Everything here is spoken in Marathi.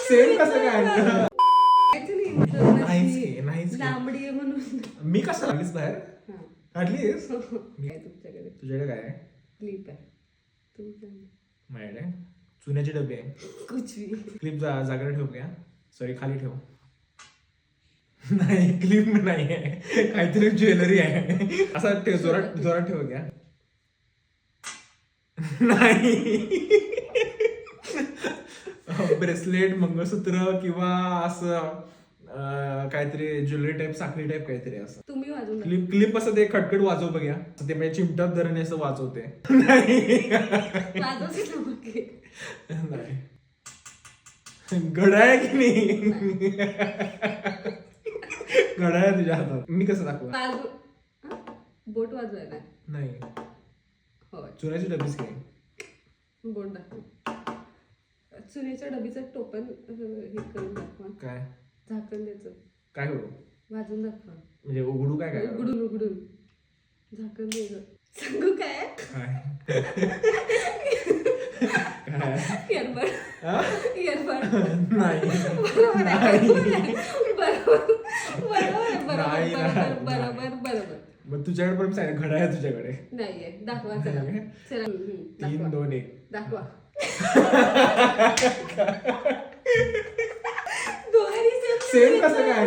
सेम कसं काय नाहीच लांबडी आहे म्हणून मी कसं लागलीस बाहेर काढलीस तुमच्याकडे तुझ्याकडे काय आहे क्लिप आहे तुमच्या माझ्याकडे चुन्याचे डबे आहे कुचवी क्लिप जागेवर ठेव क्या सॉरी खाली ठेव नाही क्लिप नाही आहे काहीतरी ज्वेलरी आहे असं ठेव जोरात जोरात ठेव क्या नाही ब्रेसलेट मंगळसूत्र किंवा असं काहीतरी ज्वेलरी टाईप साखळी टाईप काहीतरी असं तुम्ही वाजून क्लिप क्लिप असं ते खटखट वाजव बघ्या ते म्हणजे चिमटात धरणे असं वाजवते नाही घड्याळ आहे की नाही घड्याळ आहे तुझ्या हातात मी कसं दाखवू बोट वाजवायला नाही हो चुन्याची डबीच काय बोट दाखव चुन्याच्या डबीचं टोपण हे करून दाखवा काय झाकण द्यायचं काय करू वाजून दाखवा म्हणजे उघडू काय काय उघडून झाकण द्यायचं सांगू काय इयरबड नाही बरोबर मग तुझ्याकडे पण सांग घड्याळ आहे तुझ्याकडे नाहीये दाखवा चला 3 2 1 दाखवा सेम कसं काय